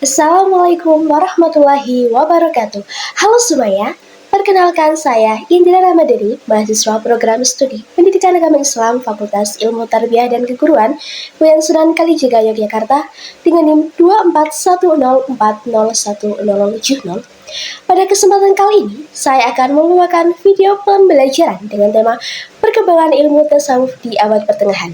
Assalamualaikum warahmatullahi wabarakatuh. Halo semuanya, perkenalkan saya Indira Ramadhani, mahasiswa program studi Pendidikan Agama Islam Fakultas Ilmu Tarbiyah dan Keguruan UIN Sunan Kalijaga Yogyakarta dengan NIM 24104010070. Pada kesempatan kali ini, saya akan membawakan video pembelajaran dengan tema perkembangan ilmu tasawuf di abad pertengahan.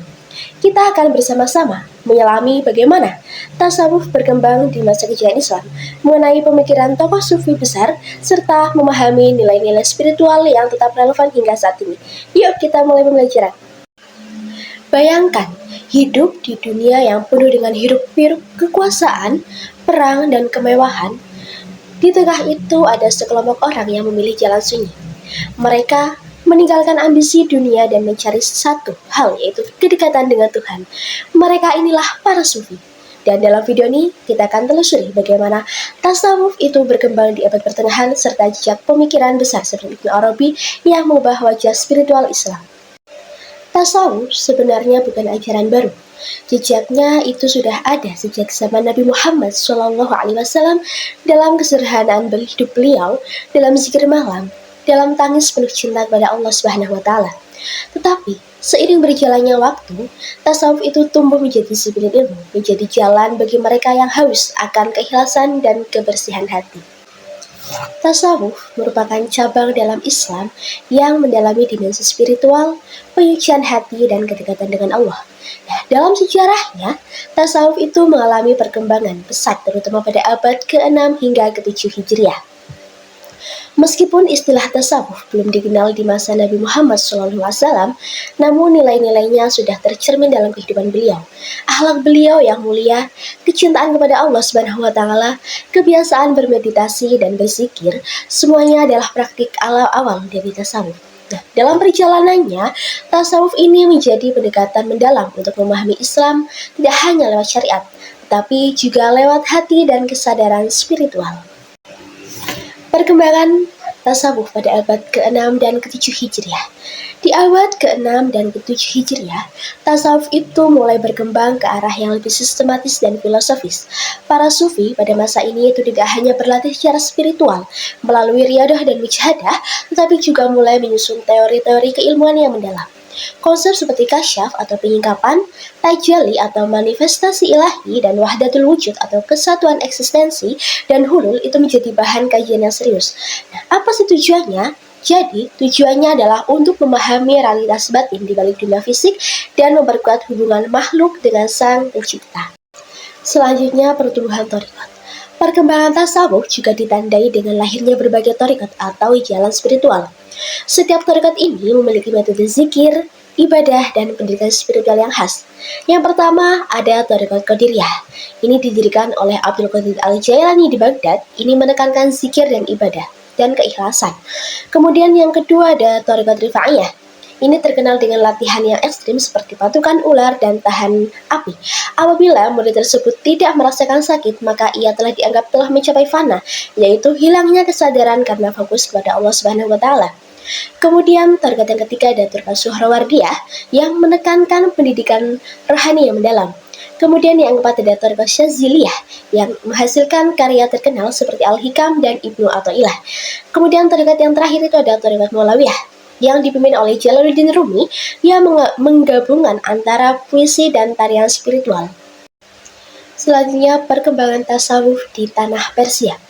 Kita akan bersama-sama menyelami bagaimana tasawuf berkembang di masa kejayaan Islam, mengenai pemikiran tokoh sufi besar, serta memahami nilai-nilai spiritual yang tetap relevan hingga saat ini. Yuk kita mulai pembelajaran. Bayangkan, hidup di dunia yang penuh dengan hiruk-pikuk kekuasaan, perang, dan kemewahan. Di tengah itu ada sekelompok orang yang memilih jalan sunyi. Mereka meninggalkan ambisi dunia dan mencari satu hal, yaitu kedekatan dengan Tuhan. Mereka inilah para sufi. Dan dalam video ini kita akan telusuri bagaimana tasawuf itu berkembang di abad pertengahan serta jejak pemikiran besar seperti Ibnu Arabi yang mengubah wajah spiritual Islam. Tasawuf sebenarnya bukan ajaran baru. Jejaknya itu sudah ada sejak zaman Nabi Muhammad SAW dalam kesederhanaan hidup beliau, dalam zikir malam, dalam tangis penuh cinta kepada Allah Subhanahu wa Ta'ala. Tetapi seiring berjalannya waktu, tasawuf itu tumbuh menjadi disiplin ilmu, menjadi jalan bagi mereka yang haus akan keikhlasan dan kebersihan hati. Tasawuf merupakan cabang dalam Islam yang mendalami dimensi spiritual, penyucian hati, dan kedekatan dengan Allah. Nah, dalam sejarahnya, tasawuf itu mengalami perkembangan pesat terutama pada abad ke-6 hingga ke-7 Hijriah. Meskipun istilah tasawuf belum dikenal di masa Nabi Muhammad SAW, namun nilai-nilainya sudah tercermin dalam kehidupan beliau. Akhlak beliau yang mulia, kecintaan kepada Allah Subhanahu wa Ta'ala, kebiasaan bermeditasi dan berzikir, semuanya adalah praktik awal dari tasawuf. Nah, dalam perjalanannya, tasawuf ini menjadi pendekatan mendalam untuk memahami Islam tidak hanya lewat syariat, tetapi juga lewat hati dan kesadaran spiritual. Perkembangan tasawuf pada abad ke-6 dan ke-7 Hijriah. Di abad ke-6 dan ke-7 Hijriah, tasawuf itu mulai berkembang ke arah yang lebih sistematis dan filosofis. Para sufi pada masa ini itu tidak hanya berlatih secara spiritual melalui riyadah dan mujahadah, tetapi juga mulai menyusun teori-teori keilmuan yang mendalam. Konsep seperti kasyaf atau penyingkapan, tajalli atau manifestasi ilahi, dan wahdatul wujud atau kesatuan eksistensi dan hulul itu menjadi bahan kajian yang serius. Nah, apa sih tujuannya? Jadi, tujuannya adalah untuk memahami realitas batin di balik dunia fisik dan memperkuat hubungan makhluk dengan Sang Pencipta. Selanjutnya, pertumbuhan thariqat. Perkembangan tasawuf juga ditandai dengan lahirnya berbagai thariqat atau jalan spiritual. Setiap thariqat ini memiliki metode zikir, ibadah, dan pendidikan spiritual yang khas. Yang pertama ada thariqat Qadiriyah. Ini didirikan oleh Abdul Qadir Al-Jailani di Baghdad. Ini menekankan zikir dan ibadah dan keikhlasan. Kemudian yang kedua ada thariqat Rifa'iyah. Ini terkenal dengan latihan yang ekstrim seperti patukan ular dan tahan api. Apabila murid tersebut tidak merasakan sakit, maka ia telah dianggap telah mencapai fana, yaitu hilangnya kesadaran karena fokus kepada Allah Subhanahu wa Ta'ala. Kemudian thariqat yang ketiga ada thariqat Suhrawardiyah yang menekankan pendidikan rohani yang mendalam. Kemudian yang keempat ada thariqat Syadziliyah yang menghasilkan karya terkenal seperti Al-Hikam dan Ibnu Athaillah. Kemudian thariqat yang terakhir itu ada thariqat Mu'allawiyah yang dipimpin oleh Jalaluddin Rumi yang menggabungkan antara puisi dan tarian spiritual. Selanjutnya perkembangan tasawuf di tanah Persia.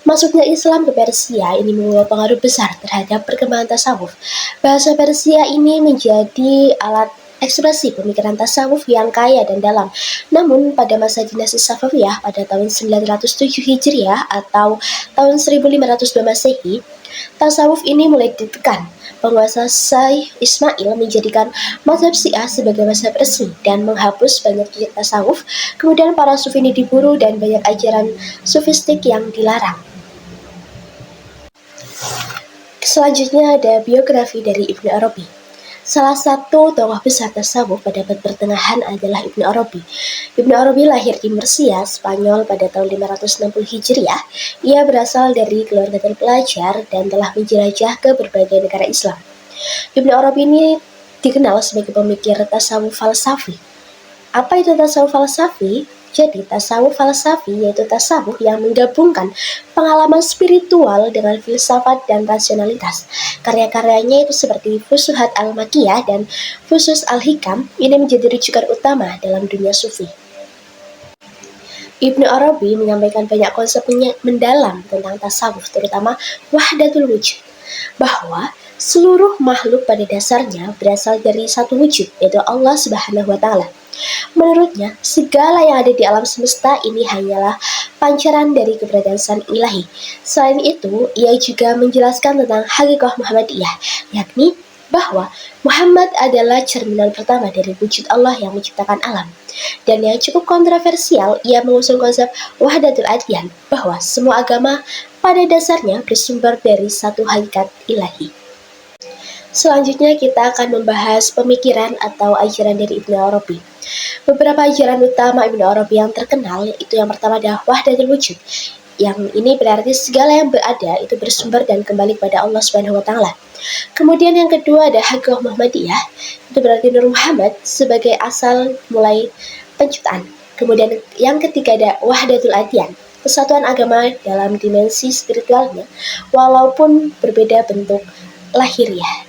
Masuknya Islam ke Persia ini membawa pengaruh besar terhadap perkembangan tasawuf. Bahasa Persia ini menjadi alat ekspresi pemikiran tasawuf yang kaya dan dalam. Namun pada masa dinasti Safawiyah pada tahun 907 Hijriah atau tahun 1502 Masehi, tasawuf ini mulai ditekan. Penguasa Syekh Ismail menjadikan mazhab Syiah sebagai mazhab resmi dan menghapus banyak jejak tasawuf. Kemudian para sufi ini diburu dan banyak ajaran sufistik yang dilarang. Selanjutnya ada biografi dari Ibnu Arabi. Salah satu tokoh besar tasawuf pada abad pertengahan adalah Ibnu Arabi. Ibnu Arabi lahir di Murcia, Spanyol pada tahun 560 Hijriah. Ia berasal dari keluarga terpelajar dan telah menjelajah ke berbagai negara Islam. Ibnu Arabi ini dikenal sebagai pemikir tasawuf falsafi. Apa itu tasawuf falsafi? Jadi tasawuf falsafi yaitu tasawuf yang menggabungkan pengalaman spiritual dengan filsafat dan rasionalitas. Karya-karyanya itu seperti Fusuhat al-Makiyah dan Fusus al-Hikam ini menjadi rujukan utama dalam dunia sufi. Ibnu Arabi menyampaikan banyak konsep mendalam tentang tasawuf, terutama wahdatul wujud, bahwa seluruh makhluk pada dasarnya berasal dari satu wujud, yaitu Allah Subhanahu wa Ta'ala. Menurutnya, segala yang ada di alam semesta ini hanyalah pancaran dari keberadaan Sang Ilahi. Selain itu, ia juga menjelaskan tentang hakikah Muhammadiyah, yakni bahwa Muhammad adalah cerminan pertama dari wujud Allah yang menciptakan alam. Dan yang cukup kontroversial, ia mengusung konsep wahdatul adyan, bahwa semua agama pada dasarnya bersumber dari satu hakikat ilahi. Selanjutnya kita akan membahas pemikiran atau ajaran dari Ibnu Arabi. Beberapa ajaran utama Ibnu Arabi yang terkenal, yaitu yang pertama adalah wahdatul wujud. Yang ini berarti segala yang berada itu bersumber dan kembali pada Allah Subhanahu wa Ta'ala. Kemudian yang kedua ada Hakikah Muhammadiyah, itu berarti Nur Muhammad sebagai asal mulai penciptaan. Kemudian yang ketiga ada Wahdatul Adyan, kesatuan agama dalam dimensi spiritualnya, walaupun berbeda bentuk lahiriah.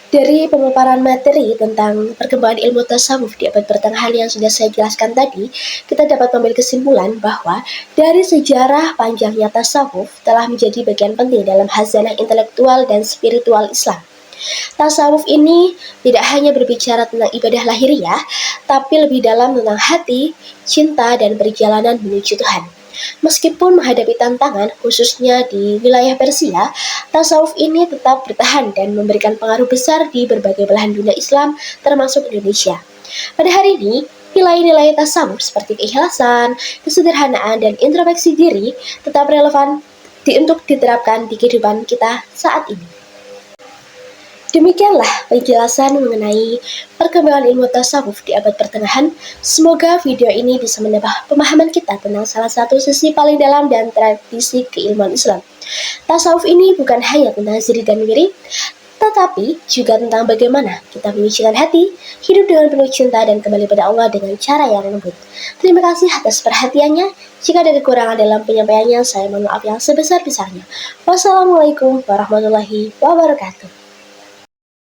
Dari pemaparan materi tentang perkembangan ilmu tasawuf di abad pertengahan yang sudah saya jelaskan tadi, kita dapat mengambil kesimpulan bahwa dari sejarah panjangnya tasawuf telah menjadi bagian penting dalam khazanah intelektual dan spiritual Islam. Tasawuf ini tidak hanya berbicara tentang ibadah lahiriah, tapi lebih dalam tentang hati, cinta, dan perjalanan menuju Tuhan. Meskipun menghadapi tantangan, khususnya di wilayah Persia, tasawuf ini tetap bertahan dan memberikan pengaruh besar di berbagai belahan dunia Islam, termasuk Indonesia. Pada hari ini, nilai-nilai tasawuf seperti keikhlasan, kesederhanaan, dan introspeksi diri tetap relevan untuk diterapkan di kehidupan kita saat ini. Demikianlah penjelasan mengenai perkembangan ilmu tasawuf di abad pertengahan. Semoga video ini bisa menambah pemahaman kita tentang salah satu sisi paling dalam dan tradisi keilmuan Islam. Tasawuf ini bukan hanya tentang zikir dan wirid, tetapi juga tentang bagaimana kita menyucikan hati, hidup dengan penuh cinta, dan kembali pada Allah dengan cara yang lembut. Terima kasih atas perhatiannya. Jika ada kekurangan dalam penyampaiannya, saya mohon maaf yang sebesar-besarnya. Wassalamualaikum warahmatullahi wabarakatuh.